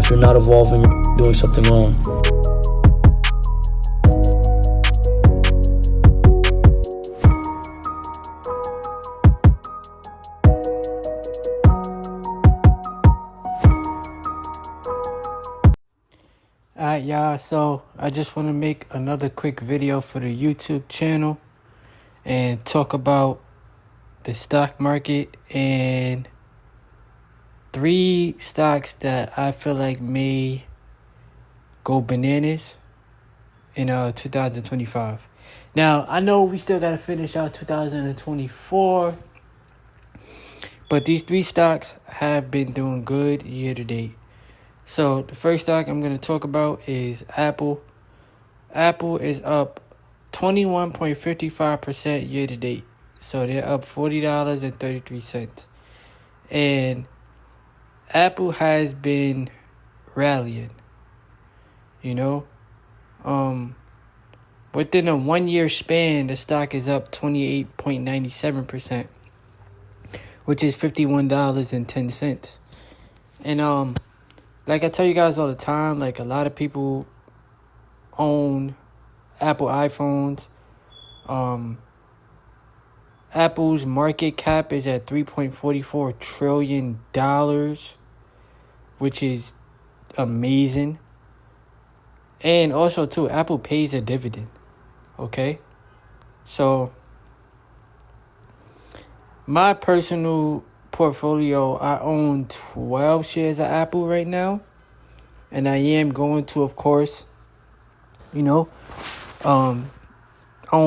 If you're not evolving, you're doing something wrong. Alright, y'all, so I just want to make another quick video for the YouTube channel and talk about the stock market and 3 stocks that I feel like may go bananas in 2025. Now, I know we still got to finish out 2024, but these 3 stocks have been doing good year to date. So the first stock I'm going to talk about is Apple. Apple is up 21.55% year to date. So they're up $40.33. And Apple has been rallying, within a 1 year span, the stock is up 28.97%, which is $51.10. And like I tell you guys all the time, like a lot of people own Apple iPhones. Apple's market cap is at $3.44 trillion, which is amazing. And also, too, Apple pays a dividend, okay? So, my personal portfolio, I own 12 shares of Apple right now, and I am going to, of course, own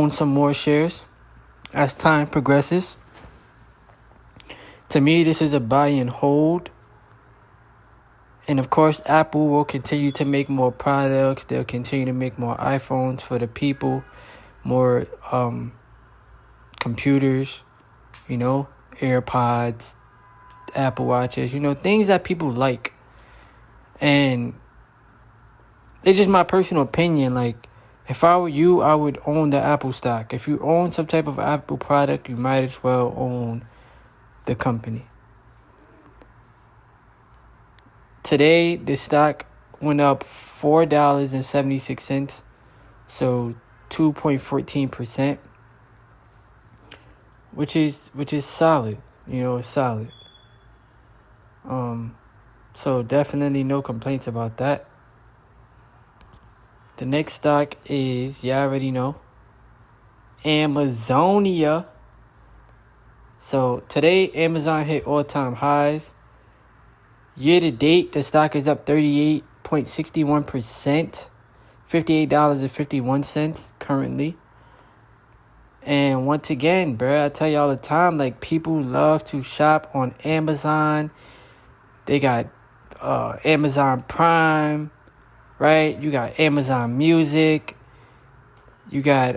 some more shares as time progresses. To me, this is a buy and hold, and of course, Apple will continue to make more products. They'll continue to make more iPhones for the people, more computers, AirPods, Apple Watches, things that people like. And it's just my personal opinion. Like, if I were you, I would own the Apple stock. If you own some type of Apple product, you might as well own the company. Today, the stock went up $4.76, so 2.14%, which is solid. It's solid. So definitely no complaints about that. The next stock is, you already know, Amazonia. So today, Amazon hit all-time highs. Year to date, the stock is up 38.61%, $58.51 currently. And once again, bro, I tell you all the time, like, people love to shop on Amazon. They got Amazon Prime, right? You got Amazon Music. You got,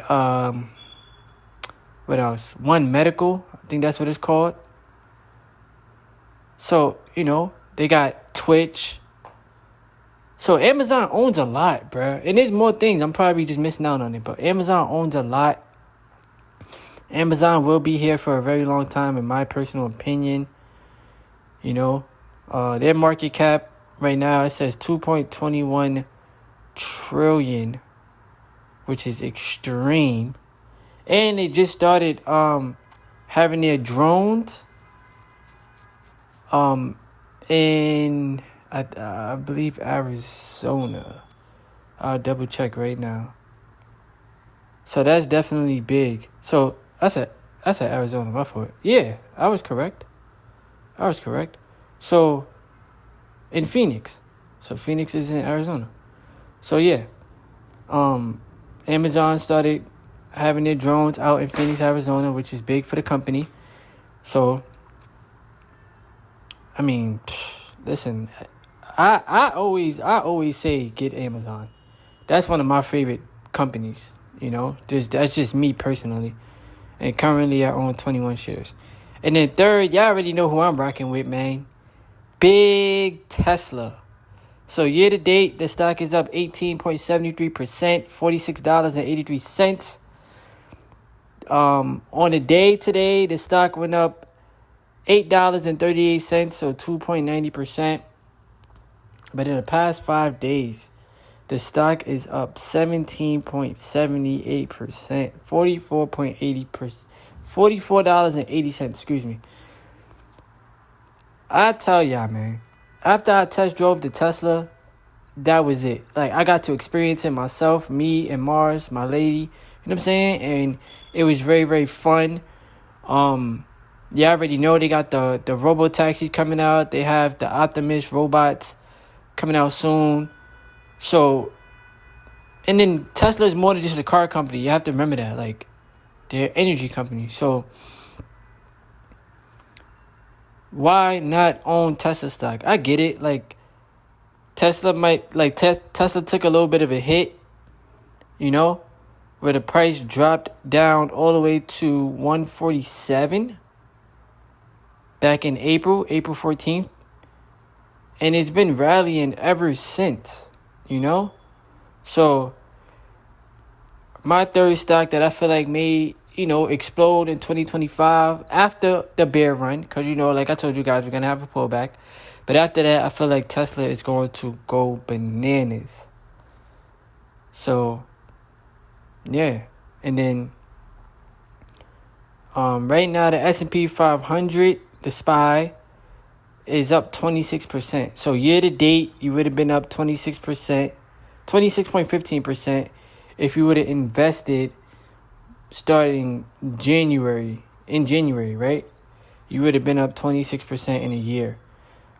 what else? One Medical. I think that's what it's called. So, they got Twitch. So Amazon owns a lot, bro. And there's more things. I'm probably just missing out on it. But Amazon owns a lot. Amazon will be here for a very long time, in my personal opinion. Their market cap right now, it says 2.21 trillion, which is extreme. And they just started having their drones in I believe Arizona. I'll double check right now. So that's definitely big. So I said Arizona, my fault. Yeah, I was correct. So in Phoenix. So Phoenix is in Arizona. So yeah. Amazon started having their drones out in Phoenix, Arizona, which is big for the company. So I mean, listen, I always say get Amazon. That's one of my favorite companies, That's just me personally. And currently I own 21 shares. And then third, y'all already know who I'm rocking with, man. Big Tesla. So year to date, the stock is up 18.73%, $46.83. On the day today, the stock went up $8.38, so 2.90%. But in the past 5 days, the stock is up 17.78%, 44.80%, $44.80, excuse me. I tell y'all, man, after I test drove the Tesla, that was it. Like, I got to experience it myself, me and Mars, my lady, you know what I'm saying? And it was very, very fun. You already know they got the robo taxis coming out. They have the Optimus robots coming out soon. So, and then Tesla is more than just a car company. You have to remember that. Like, they're an energy company. So, why not own Tesla stock? I get it. Like, Tesla might, like, Tesla took a little bit of a hit, you know, where the price dropped down all the way to 147 back in April 14th. And it's been rallying ever since, you know? So, my third stock that I feel like may, you know, explode in 2025 after the bear run, because, you know, like I told you guys, we're going to have a pullback. But after that, I feel like Tesla is going to go bananas. So, yeah. And then, right now, the S&P 500, the SPY, is up 26%. So, year to date, you would have been up 26%, 26.15% if you would have invested starting in January, right? You would have been up 26% in a year.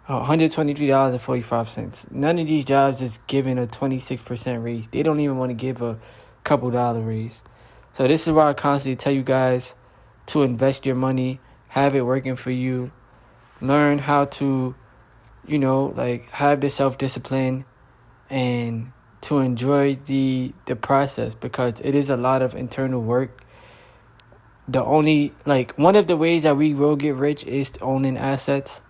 $123.45. None of these jobs is giving a 26% raise. They don't even want to give a couple dollar raise. So this is why I constantly tell you guys to invest your money, have it working for you, learn how to, you know, like, have the self-discipline and to enjoy the process, because it is a lot of internal work. The only, like, one of the ways that we will get rich is owning assets.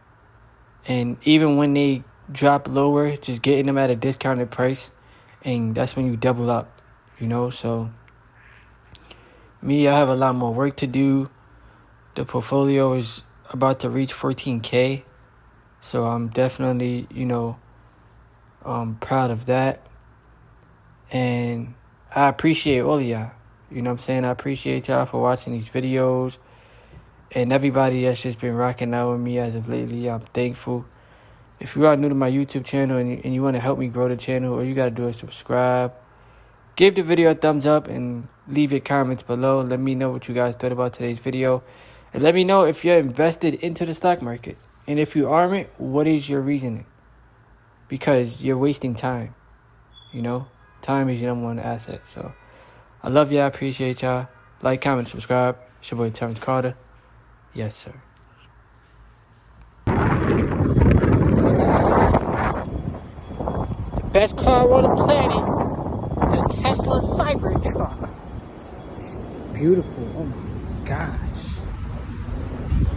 And even when they drop lower, just getting them at a discounted price. And that's when you double up, you know. So, me, I have a lot more work to do. The portfolio is about to reach 14K. So, I'm definitely, you know, proud of that. And I appreciate all of y'all. You know what I'm saying? I appreciate y'all for watching these videos. And everybody that's just been rocking out with me as of lately, I'm thankful. If you are new to my YouTube channel and you want to help me grow the channel, all you got to do is subscribe. Give the video a thumbs up and leave your comments below. Let me know what you guys thought about today's video. And let me know if you're invested into the stock market. And if you aren't, what is your reasoning? Because you're wasting time. You know? Time is your number one asset. So, I love y'all. I appreciate y'all. Like, comment, subscribe. It's your boy, Terrence Carter. Yes, sir. The best car on the planet, the Tesla Cybertruck. It's beautiful. Oh my gosh.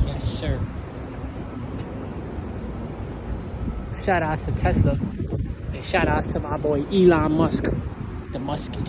Yes, sir. Shout out to Tesla. And shout out to my boy Elon Musk, the Musket.